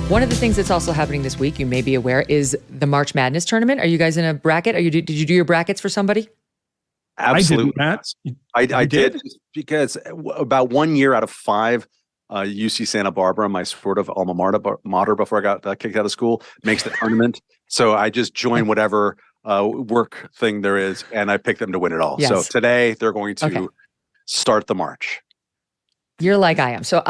One of the things that's also happening this week, you may be aware, is the March Madness tournament. Are you guys in a bracket? Did you do your brackets for somebody? Absolutely. I did because about 1 year out of 5, UC Santa Barbara, my sort of alma mater before I got kicked out of school, makes the tournament. So I just join whatever work thing there is, and I pick them to win it all. Yes. So today they're going to start the march. You're like I am. So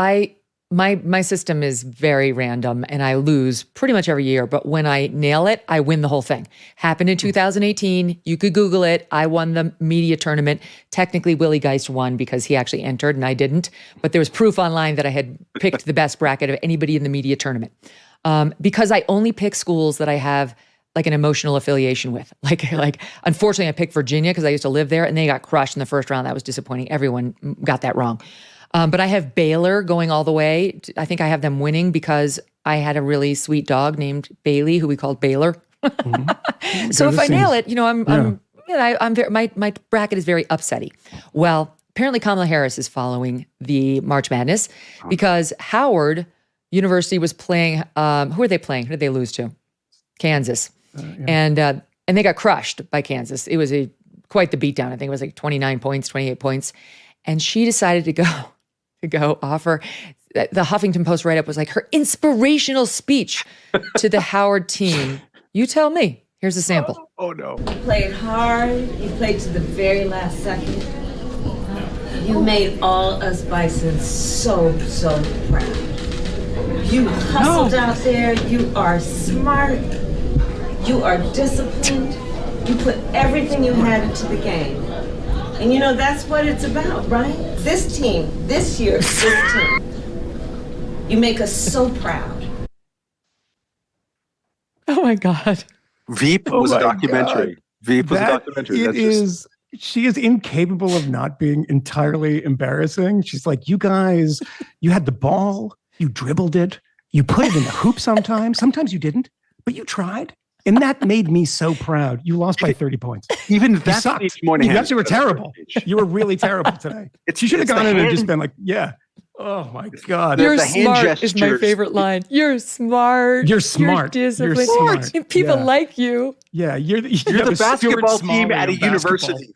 my system is very random, and I lose pretty much every year. But when I nail it, I win the whole thing. Happened in 2018. You could Google it. I won the media tournament. Technically, Willie Geist won because he actually entered and I didn't. But there was proof online that I had picked the best bracket of anybody in the media tournament. Because I only pick schools that I have like an emotional affiliation with. Like unfortunately, I picked Virginia because I used to live there, and they got crushed in the first round. That was disappointing. Everyone got that wrong. But I have Baylor going all the way. I think I have them winning because I had a really sweet dog named Bailey who we called Baylor. Mm-hmm. So if I nail it, my bracket is very upsetty. Well, apparently Kamala Harris is following the March Madness because Howard University was playing. Who are they playing? Who did they lose to? Kansas, and they got crushed by Kansas. It was quite the beatdown. I think it was like 29 points, 28 points, and she decided to go offer. The Huffington Post write-up was like her inspirational speech to the Howard team. You tell me. Here's a sample. Oh no. You played hard. You played to the very last second. You made all us Bisons so proud. You hustled out there. You are smart. You are disciplined. You put everything you had into the game. And that's what it's about, right? This team, this year, this team. You make us so proud. Oh my God. Veep was a documentary. Veep was a documentary. She is incapable of not being entirely embarrassing. She's like, you guys, you had the ball, you dribbled it, you put it in the hoop sometimes you didn't, but you tried. And that made me so proud. You lost by 30 points. Even that sucked. You actually were terrible. You were really terrible today. You should have gone in and just been like, yeah. Oh my God. You're smart is my favorite line. You're smart. You're smart. You're disciplined. You're smart. People like you. Yeah. You're the basketball team at a university.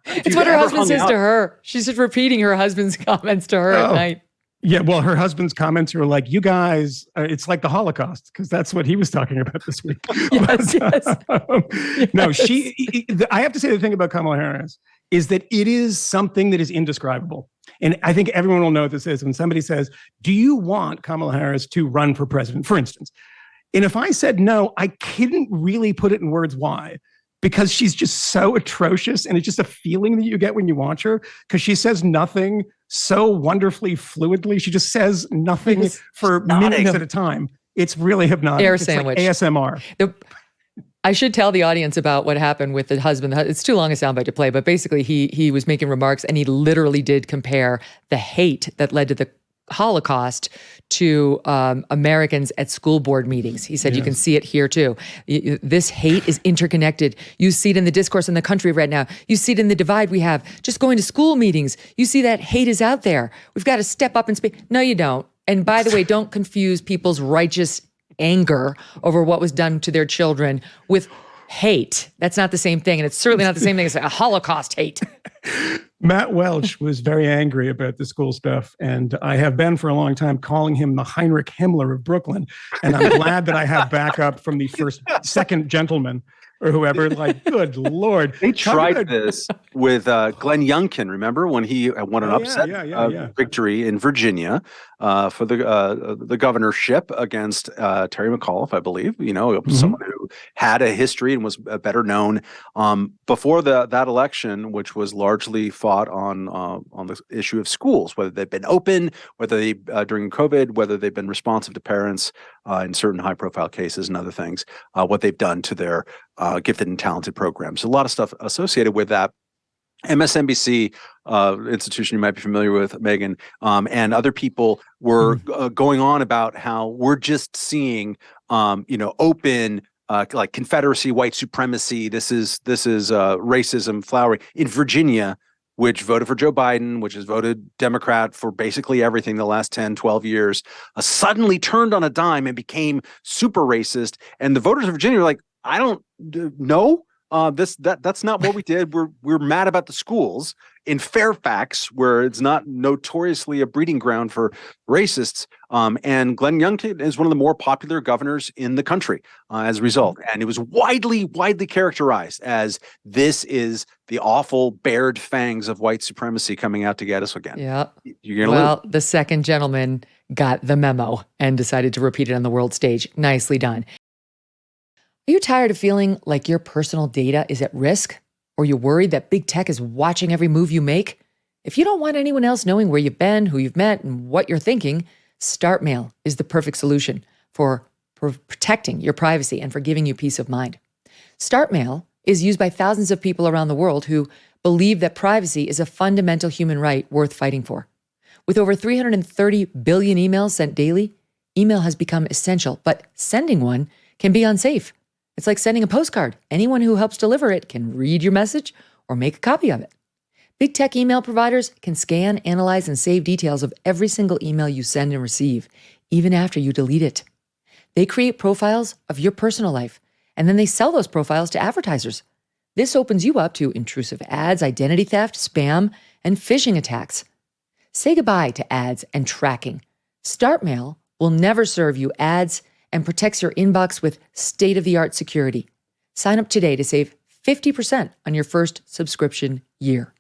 It's what her husband says to her. She's just repeating her husband's comments to her at night. Yeah, well, her husband's comments were like, you guys, it's like the Holocaust, because that's what he was talking about this week. Yes. No, I have to say the thing about Kamala Harris is that it is something that is indescribable. And I think everyone will know what this is when somebody says, do you want Kamala Harris to run for president, for instance? And if I said no, I couldn't really put it in words why. Because she's just so atrocious, and it's just a feeling that you get when you watch her, because she says nothing so wonderfully fluidly. She just says nothing for minutes at a time. It's really hypnotic. Air sandwich. Like ASMR. I should tell the audience about what happened with the husband. It's too long a soundbite to play, but basically he was making remarks, and he literally did compare the hate that led to the Holocaust to Americans at school board meetings. He said, You can see it here too. This hate is interconnected. You see it in the discourse in the country right now. You see it in the divide we have. Just going to school meetings. You see that hate is out there. We've got to step up and speak. No, you don't. And by the way, don't confuse people's righteous anger over what was done to their children with hate. That's not the same thing. And it's certainly not the same thing as a Holocaust hate. Matt Welch was very angry about the school stuff, and I have been for a long time calling him the Heinrich Himmler of Brooklyn. And I'm glad that I have backup from the second gentleman or whoever. Like, good Lord. They tried this with Glenn Youngkin, remember, when he won an upset victory in Virginia for the governorship against Terry McAuliffe, I believe, someone who had a history and was better known before that election, which was largely fought on the issue of schools, whether they've been open, whether they during COVID, whether they've been responsive to parents in certain high-profile cases and other things, what they've done to their gifted and talented programs. A lot of stuff associated with that. MSNBC institution you might be familiar with, Megyn, and other people were going on about how we're just seeing, open like Confederacy, white supremacy. This is racism flowering. In Virginia, which voted for Joe Biden, which has voted Democrat for basically everything the last 10, 12 years, suddenly turned on a dime and became super racist. And the voters of Virginia were like, I don't know. That's not what we did. We're mad about the schools in Fairfax, where it's not notoriously a breeding ground for racists. And Glenn Youngkin is one of the more popular governors in the country as a result. And it was widely characterized as this is the awful bared fangs of white supremacy coming out to get us again. Yeah. You're gonna lose. The second gentleman got the memo and decided to repeat it on the world stage. Nicely done. Are you tired of feeling like your personal data is at risk? Or you're worried that big tech is watching every move you make? If you don't want anyone else knowing where you've been, who you've met, and what you're thinking, StartMail is the perfect solution for protecting your privacy and for giving you peace of mind. StartMail is used by thousands of people around the world who believe that privacy is a fundamental human right worth fighting for. With over 330 billion emails sent daily, email has become essential, but sending one can be unsafe. It's like sending a postcard. Anyone who helps deliver it can read your message or make a copy of it. Big tech email providers can scan, analyze, and save details of every single email you send and receive, even after you delete it. They create profiles of your personal life, and then they sell those profiles to advertisers. This opens you up to intrusive ads, identity theft, spam, and phishing attacks. Say goodbye to ads and tracking. StartMail will never serve you ads and protects your inbox with state-of-the-art security. Sign up today to save 50% on your first subscription year.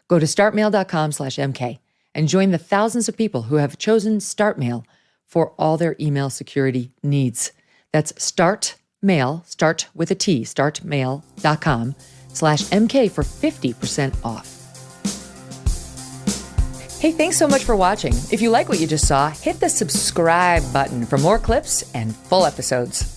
Go to startmail.com/MK and join the thousands of people who have chosen StartMail for all their email security needs. That's StartMail, start with a T, startmail.com/MK for 50% off. Hey, thanks so much for watching. If you like what you just saw, hit the subscribe button for more clips and full episodes.